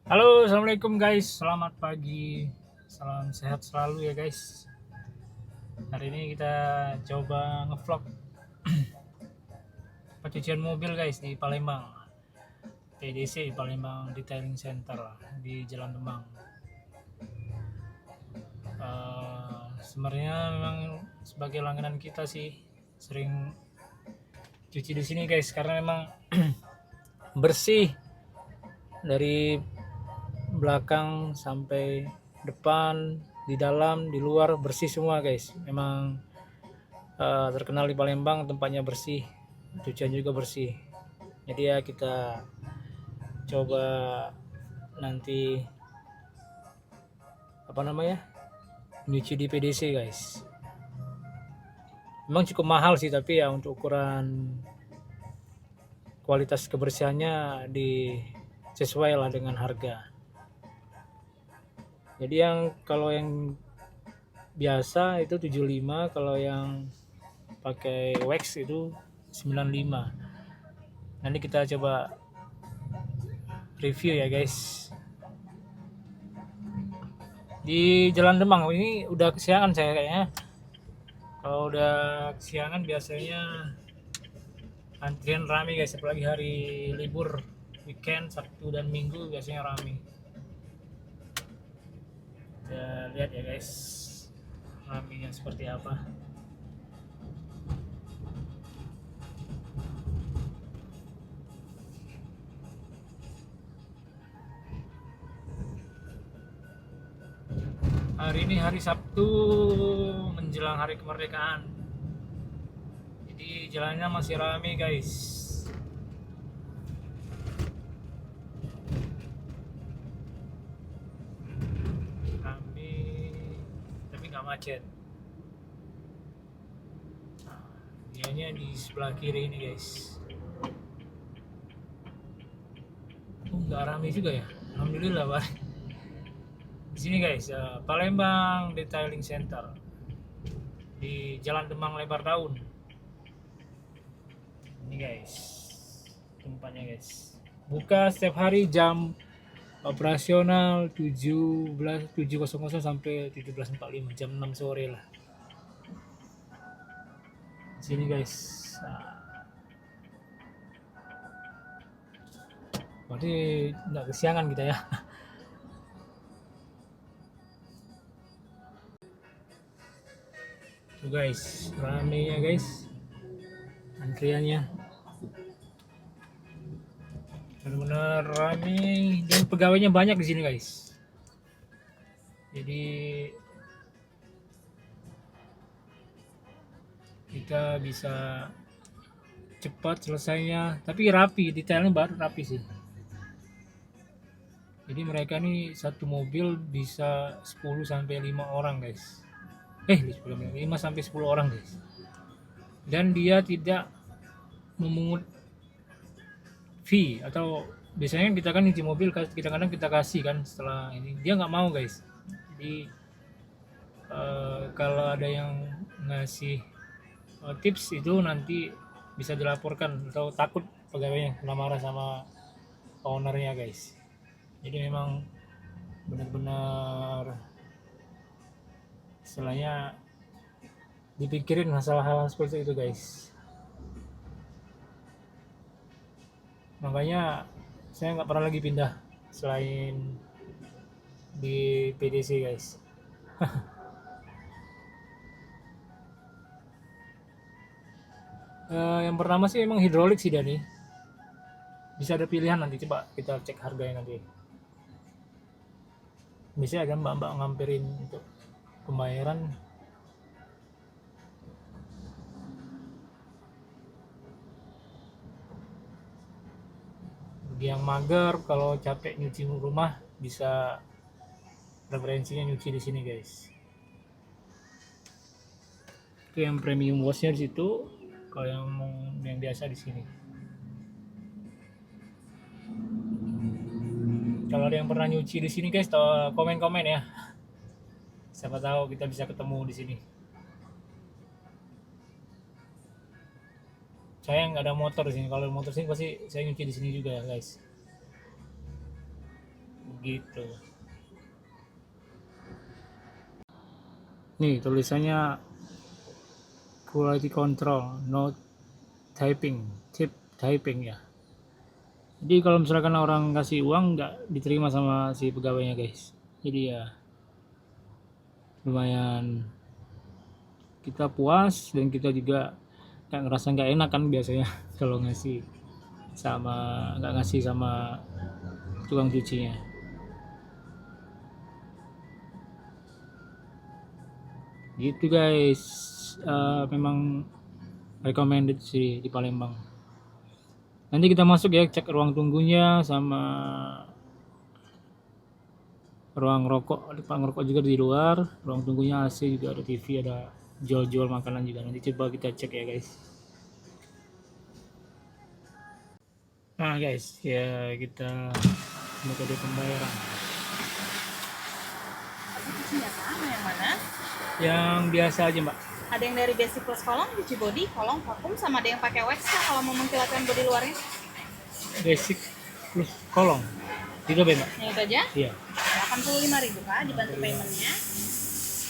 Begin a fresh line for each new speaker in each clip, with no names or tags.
Halo, assalamualaikum guys. Selamat pagi. Salam sehat selalu ya guys. Hari ini kita coba ngevlog pencucian mobil guys di Palembang. PDC Palembang Detailing Center di Jalan Demang. Sebenarnya memang sebagai langganan kita sih sering cuci di sini guys karena memang bersih dari belakang sampai depan, di dalam, di luar bersih semua guys. Memang terkenal di Palembang tempatnya bersih, cucian juga bersih. Jadi ya kita coba nanti nyuci di PDC guys. Memang cukup mahal sih, tapi ya untuk ukuran kualitas kebersihannya sesuai lah dengan harga. Jadi kalau yang biasa itu 75, kalau yang pakai wax itu 95. Nanti kita coba review ya guys. Di Jalan Demang ini udah kesiangan saya kayaknya. Kalau udah kesiangan biasanya antrian rame guys, apalagi hari libur weekend Sabtu dan Minggu biasanya rame. Kita lihat ya guys, ramenya seperti apa. Hari ini hari Sabtu menjelang hari kemerdekaan, jadi jalannya masih rame guys. Rame tapi nggak macet. Dianya di sebelah kiri ini guys. Nggak rame juga ya, alhamdulillah Pak. Di sini guys, Palembang Detailing Center di Jalan Demang Lebar Daun. Ini guys, tempatnya guys. Buka setiap hari, jam operasional 7.00 sampai 17.45, jam 6 sore lah. Di sini guys. Berarti nggak kesiangan kita ya. Tuh guys, ramenya guys, antriannya benar-benar rame dan pegawainya banyak di sini guys. Jadi kita bisa cepat selesainya, tapi rapi, detailnya baru rapi sih. Jadi mereka nih satu mobil bisa 10 sampai 5 orang guys. 5 sampai 10 orang guys. Dan dia tidak memungut fee, atau biasanya kita kan nyuci mobil kadang-kadang kita kasih kan setelah ini, dia nggak mau guys. Jadi kalau ada yang ngasih tips itu nanti bisa dilaporkan, atau takut pegawainya kena marah sama ownernya guys. Jadi memang benar-benar istilahnya dipikirin masalah hal seperti itu guys. Makanya saya nggak pernah lagi pindah selain di PDC guys. Yang pertama sih emang hidrolik sih Dani. Bisa ada pilihan, nanti coba kita cek harganya nanti. Biasanya ada mbak-mbak ngampirin untuk pembayaran. Bagi yang mager, kalau capek nyuci rumah, bisa referensinya nyuci di sini guys. Itu yang premium washnya di situ, kalau yang biasa di sini. Kalau ada yang pernah nyuci di sini guys, komen-komen ya. Siapa tahu kita bisa ketemu di sini. Saya nggak ada motor di sini. Kalau motor sini pasti saya nyuci di sini juga ya guys. gitu. Nih tulisannya quality control, no tip typing ya. Jadi kalau misalkan orang kasih uang nggak diterima sama si pegawainya guys. Jadi ya lumayan kita puas dan kita juga nggak ngerasa nggak enak kan biasanya kalau ngasih sama nggak ngasih sama tukang cucinya. Gitu guys. Memang recommended sih di Palembang. Nanti kita masuk ya, cek ruang tunggunya sama ruang rokok. Ruang rokok juga di luar, ruang tunggunya AC juga, ada TV, ada jual-jual makanan juga. Nanti coba kita cek ya guys. Nah guys, ya kita metode pembayaran.
Cucinya sama yang mana?
Yang biasa aja mbak.
Ada yang dari basic plus kolong, cuci body, kolong, vakum, sama ada yang pakai wax Kak, kalau mau mengkilatkan body luarnya.
Basic plus kolong. Itu mbak?
Yang itu aja?
Iya.
85.000 Kak, dibantu paymentnya.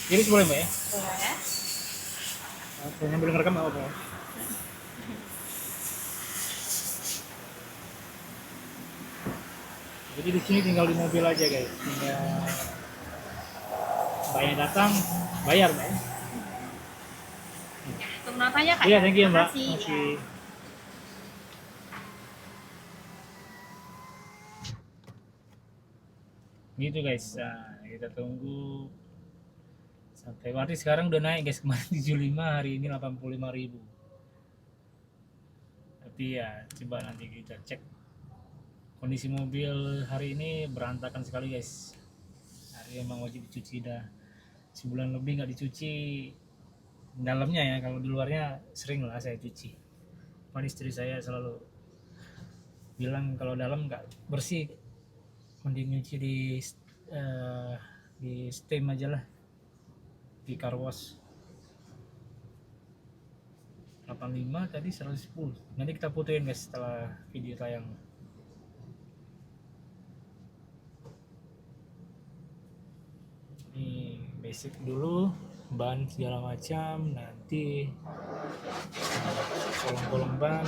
Jadi boleh mbak ya?
Boleh.
Saya sambil ngerekam nggak apa-apa. Jadi di sini tinggal di mobil aja guys. Tinggal mbaknya datang, bayar mbak ya.
Tunggu notanya Kak.
Iya, thank you mbak.
Makasih.
Masih. Gitu guys. Nah, kita tunggu sampai berarti sekarang udah naik guys, kemarin 75, hari ini 85.000. Tapi ya coba nanti kita cek kondisi mobil hari ini berantakan sekali guys. Hari emang wajib dicuci, dah sebulan lebih nggak dicuci dalamnya ya. Kalau di luarnya sering lah saya cuci. Pan istri saya selalu bilang kalau dalam nggak bersih mending nyuci di steam aja lah, di car wash. 85 tadi 110. Nanti kita fotoin guys setelah video tayang. Ini basic dulu, ban segala macam, nanti kolong-kolong ban,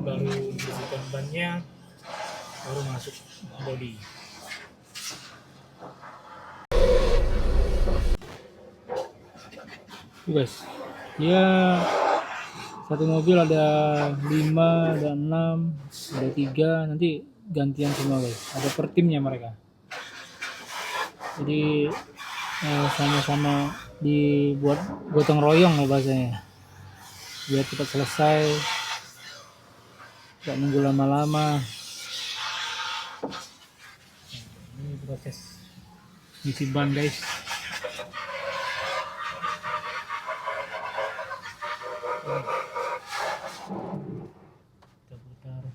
baru dibersihkan bannya, baru masuk body. Guys, ya satu mobil ada 5, ada 6, ada 3, nanti gantian semua guys, ada per timnya mereka. Jadi sama-sama dibuat gotong royong lah bahasanya, biar cepat selesai, tidak nunggu lama-lama. Ini proses isi ban guys. Kita putar.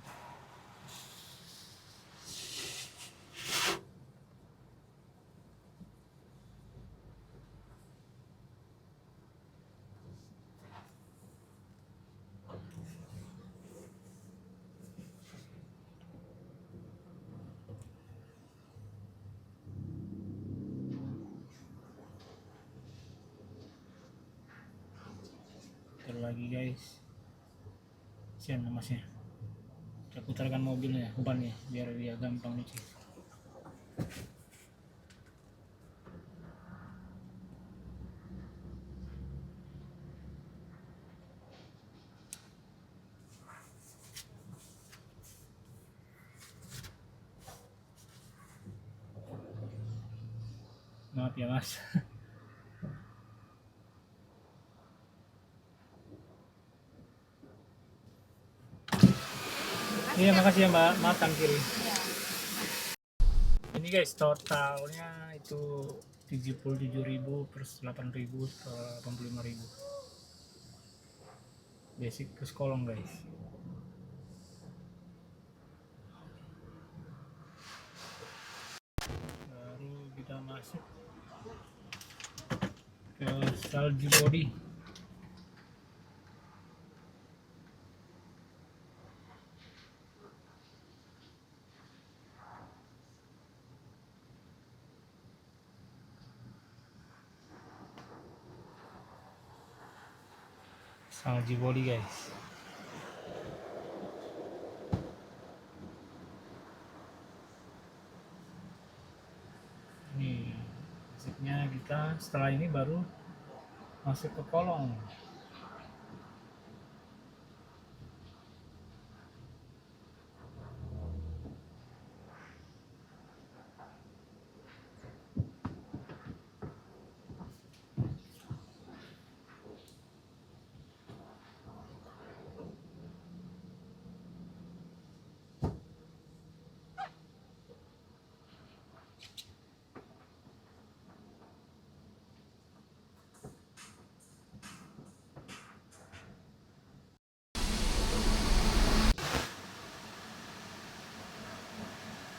Lagi guys, sian masnya, kita putarkan mobilnya, bannya, biar dia gampang nyuci. Maaf ya mas. Iya makasih ya mbak, maaf kan kiri. Ini guys totalnya itu 77.000 plus 8.000 ke 85.000. Basic plus kolong guys. Baru kita masuk ke salju body. sama G-body guys. Ini basicnya kita setelah ini baru masuk ke kolong.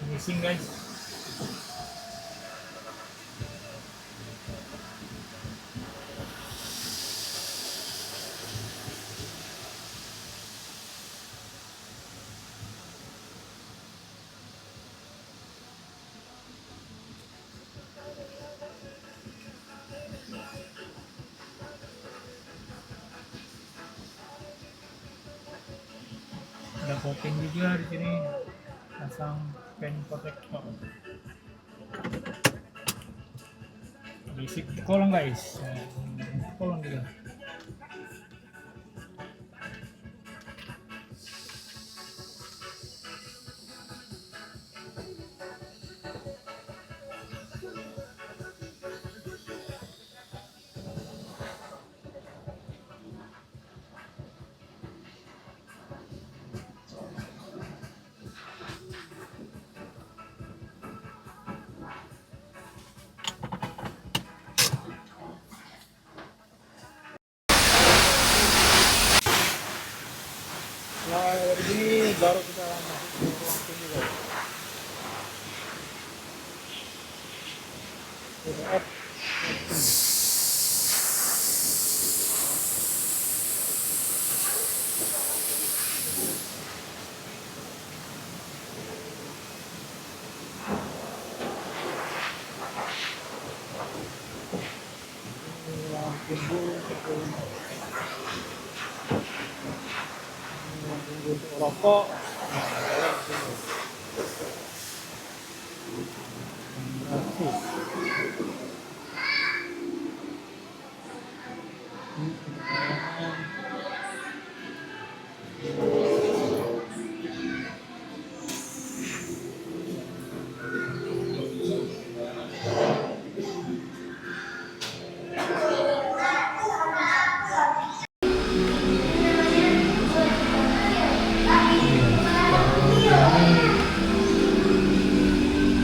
Finishing guys. Ada coating juga di sini, pasang paint protector. Basic kolong guys, kolong juga. Nah, dari sini baru kita masuk ke ruang tunggu guys. Udah up. Ruang tunggu untuk rokok.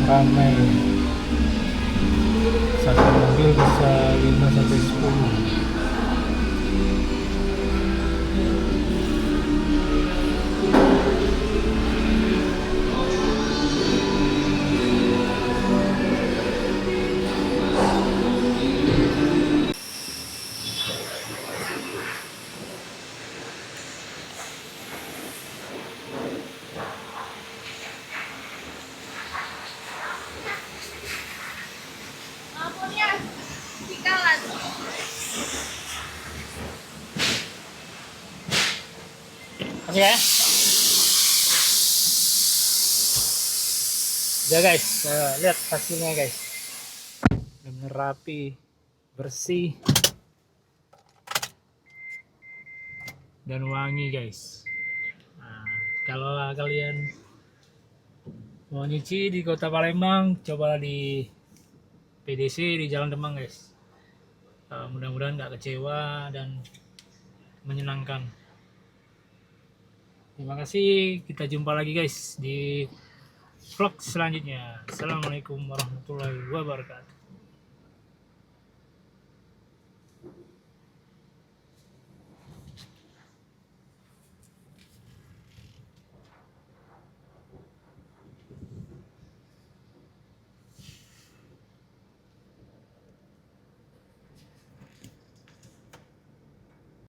Ramai, satu mobil bisa 5 sampai 10.
Lampunya dikalan.
Oke ya. Ya guys, lihat hasilnya guys. Benar rapi, bersih, dan wangi guys. Nah, kalau kalian mau nyuci di Kota Palembang, cobalah di PDC di Jalan Demang guys. Mudah-mudahan nggak kecewa dan menyenangkan. Terima kasih, kita jumpa lagi guys di vlog selanjutnya. Assalamualaikum warahmatullahi wabarakatuh.